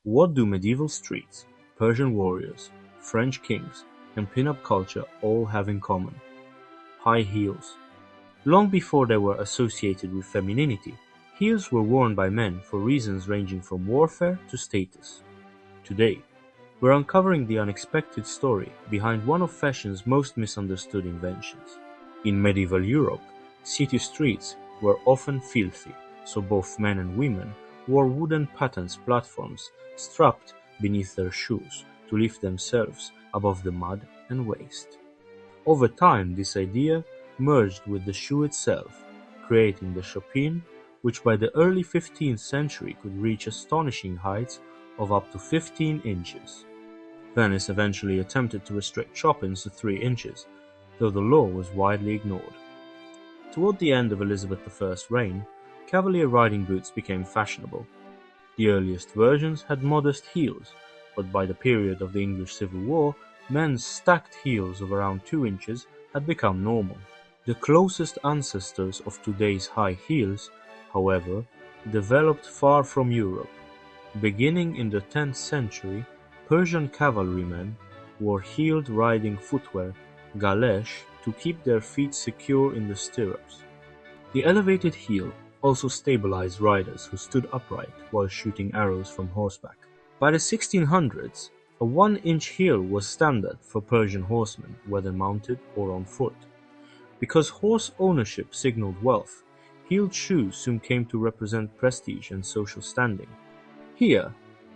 What do medieval streets, Persian warriors, French kings, and pin-up culture all have in common? High heels. Long before they were associated with femininity, heels were worn by men for reasons ranging from warfare to status. Today, we're uncovering the unexpected story behind one of fashion's most misunderstood inventions. In medieval Europe, city streets were often filthy, so both men and women wore wooden pattens platforms strapped beneath their shoes to lift themselves above the mud and waste. Over time, this idea merged with the shoe itself, creating the chopine, which by the early 15th century could reach astonishing heights of up to 15 inches. Venice eventually attempted to restrict chopines to 3 inches, though the law was widely ignored. Toward the end of Elizabeth I's reign, Cavalier riding boots became fashionable. The earliest versions had modest heels, but by the period of the English Civil War, men's stacked heels of around 2 inches had become normal. The closest ancestors of today's high heels, however, developed far from Europe. Beginning in the 10th century, Persian cavalrymen wore heeled riding footwear, galesh, to keep their feet secure in the stirrups. The elevated heel also stabilized riders who stood upright while shooting arrows from horseback. By the 1600s, a 1-inch heel was standard for Persian horsemen, whether mounted or on foot. Because horse ownership signaled wealth, heeled shoes soon came to represent prestige and social standing. Here,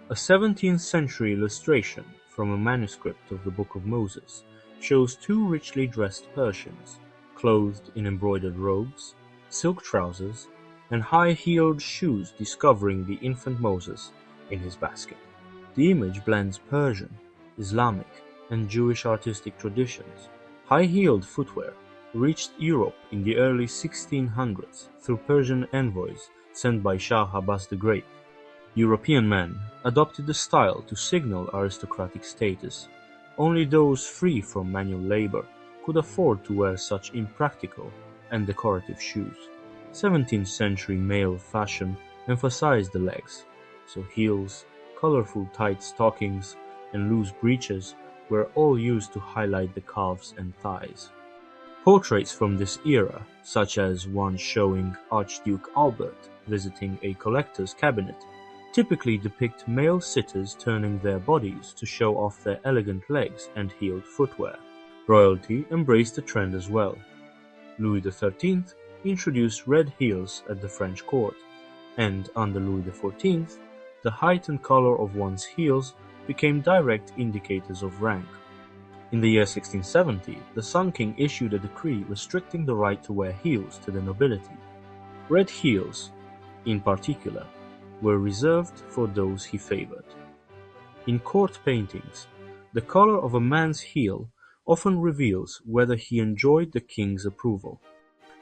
a 17th century illustration from a manuscript of the Book of Moses shows 2 richly dressed Persians, clothed in embroidered robes, silk trousers, and high-heeled shoes discovering the infant Moses in his basket. The image blends Persian, Islamic, and Jewish artistic traditions. High-heeled footwear reached Europe in the early 1600s through Persian envoys sent by Shah Abbas the Great. European men adopted the style to signal aristocratic status. Only those free from manual labor could afford to wear such impractical and decorative shoes. 17th century male fashion emphasized the legs, so heels, colorful tight stockings, and loose breeches were all used to highlight the calves and thighs. Portraits from this era, such as one showing Archduke Albert visiting a collector's cabinet, typically depict male sitters turning their bodies to show off their elegant legs and heeled footwear. Royalty embraced the trend as well. Louis XIII introduced red heels at the French court, and under Louis XIV, the height and color of one's heels became direct indicators of rank. In the year 1670, the Sun King issued a decree restricting the right to wear heels to the nobility. Red heels, in particular, were reserved for those he favored. In court paintings, the color of a man's heel often reveals whether he enjoyed the king's approval.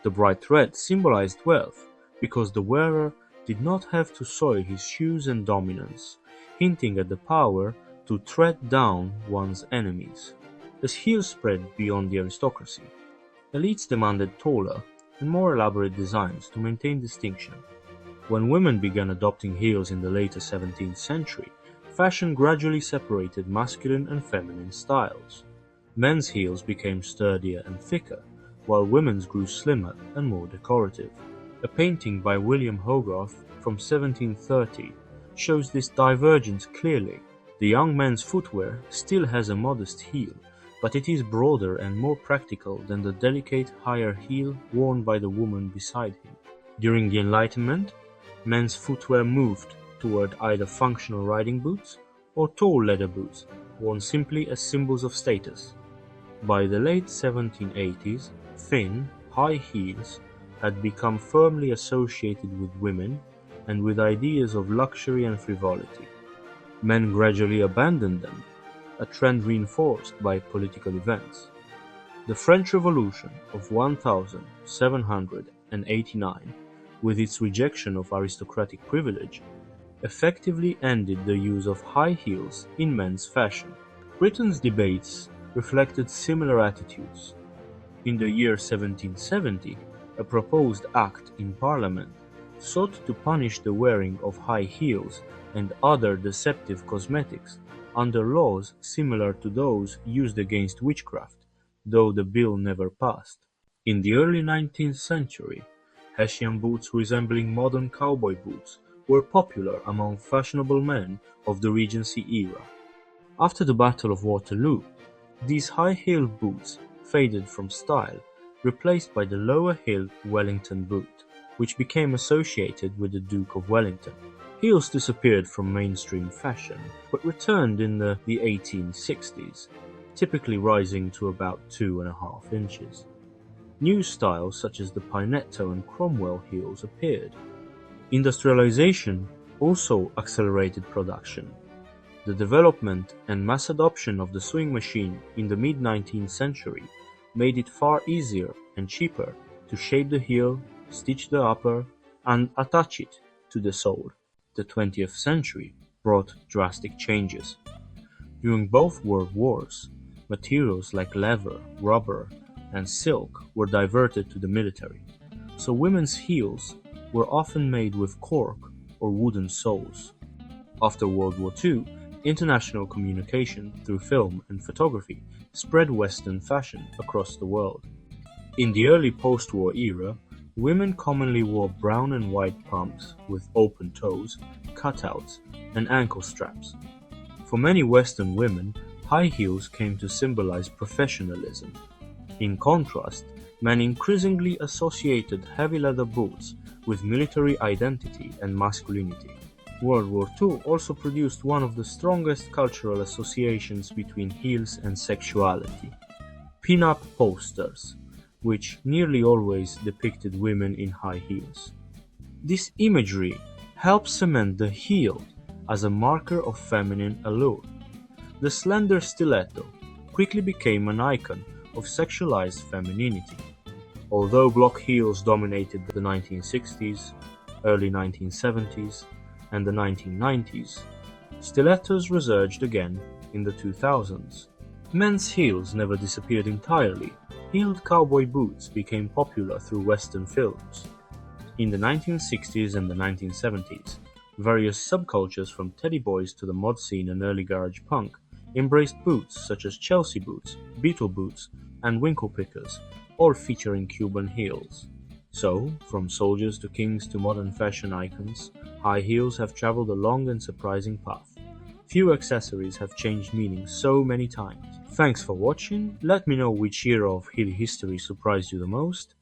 The bright red symbolized wealth because the wearer did not have to soil his shoes and dominance, hinting at the power to tread down one's enemies. As heels spread beyond the aristocracy, elites demanded taller and more elaborate designs to maintain distinction. When women began adopting heels in the later 17th century, fashion gradually separated masculine and feminine styles. Men's heels became sturdier and thicker, while women's grew slimmer and more decorative. A painting by William Hogarth from 1730 shows this divergence clearly. The young man's footwear still has a modest heel, but it is broader and more practical than the delicate higher heel worn by the woman beside him. During the Enlightenment, men's footwear moved toward either functional riding boots or tall leather boots, worn simply as symbols of status. By the late 1780s, thin, high heels had become firmly associated with women and with ideas of luxury and frivolity. Men gradually abandoned them, a trend reinforced by political events. The French Revolution of 1789, with its rejection of aristocratic privilege, effectively ended the use of high heels in men's fashion. Britain's debates reflected similar attitudes. In the year 1770, a proposed act in Parliament sought to punish the wearing of high heels and other deceptive cosmetics under laws similar to those used against witchcraft, though the bill never passed. In the early 19th century, Hessian boots resembling modern cowboy boots were popular among fashionable men of the Regency era. After the Battle of Waterloo, these high-heeled boots faded from style, replaced by the lower-heeled Wellington boot, which became associated with the Duke of Wellington. Heels disappeared from mainstream fashion, but returned in the 1860s, typically rising to about 2.5 inches. New styles such as the Pinetto and Cromwell heels appeared. Industrialization also accelerated production. The development and mass adoption of the sewing machine in the mid-19th century made it far easier and cheaper to shape the heel, stitch the upper, and attach it to the sole. The 20th century brought drastic changes. During both World Wars, materials like leather, rubber, and silk were diverted to the military, so women's heels were often made with cork or wooden soles. After World War II, international communication through film and photography spread Western fashion across the world. In the early post-war era, women commonly wore brown and white pumps with open toes, cutouts, and ankle straps. For many Western women, high heels came to symbolize professionalism. In contrast, men increasingly associated heavy leather boots with military identity and masculinity. World War II also produced one of the strongest cultural associations between heels and sexuality: pin-up posters, which nearly always depicted women in high heels. This imagery helped cement the heel as a marker of feminine allure. The slender stiletto quickly became an icon of sexualized femininity. Although block heels dominated the 1960s, early 1970s, and the 1990s, stilettos resurged again in the 2000s. Men's heels never disappeared entirely. Heeled cowboy boots became popular through Western films. In the 1960s and the 1970s, various subcultures from teddy boys to the mod scene and early garage punk embraced boots such as Chelsea boots, Beetle boots, and winkle pickers, all featuring Cuban heels. So, from soldiers to kings to modern fashion icons, high heels have traveled a long and surprising path. Few accessories have changed meaning so many times. Thanks for watching. Let me know which era of heel history surprised you the most,